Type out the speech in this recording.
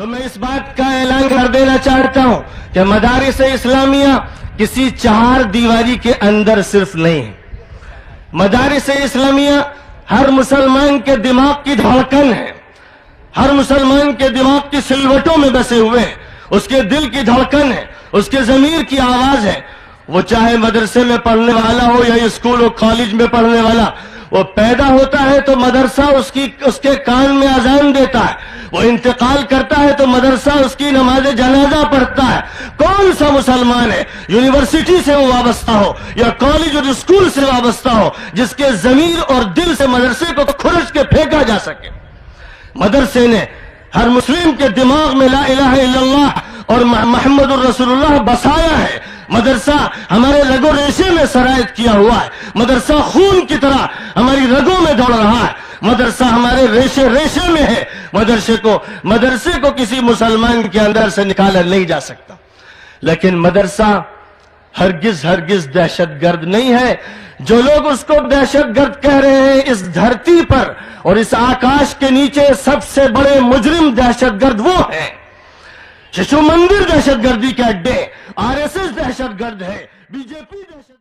تو میں اس بات کا اعلان کر دینا چاہتا ہوں کہ مدارس اسلامیہ کسی چہار دیواری کے اندر صرف نہیں ہے. مدارس اسلامیہ ہر مسلمان کے دماغ کی دھڑکن ہے، ہر مسلمان کے دماغ کی سلوٹوں میں بسے ہوئے ہیں، اس کے دل کی دھڑکن ہے، اس کے ضمیر کی آواز ہے. وہ چاہے مدرسے میں پڑھنے والا ہو یا اسکول و کالج میں پڑھنے والا، وہ پیدا ہوتا ہے تو مدرسہ اس کے کان میں اذان دیتا ہے، وہ انتقال کرتا ہے تو مدرسہ اس کی نماز جنازہ پڑھتا ہے. کون سا مسلمان ہے یونیورسٹی سے وہ وابستہ ہو یا کالج اور اسکول سے وابستہ ہو جس کے ضمیر اور دل سے مدرسے کو کھرچ کے پھینکا جا سکے؟ مدرسے نے ہر مسلم کے دماغ میں لا الہ الا اللہ اور محمد الرسول اللہ بسایا ہے. مدرسہ ہمارے رگ و ریشے میں سرایت کیا ہوا ہے. مدرسہ خون کی طرح ہماری رگوں میں دوڑ رہا ہے. مدرسہ ہمارے ریشے ریشے میں ہے. مدرسے کو کسی مسلمان کے اندر سے نکالا نہیں جا سکتا. لیکن مدرسہ ہرگز دہشت گرد نہیں ہے. جو لوگ اس کو دہشت گرد کہہ رہے ہیں، اس دھرتی پر اور اس آکاش کے نیچے سب سے بڑے مجرم دہشت گرد وہ ہیں. ششو مندر دہشت گردی کے اڈے، RSS دہشت گرد ہے، BJP دہشت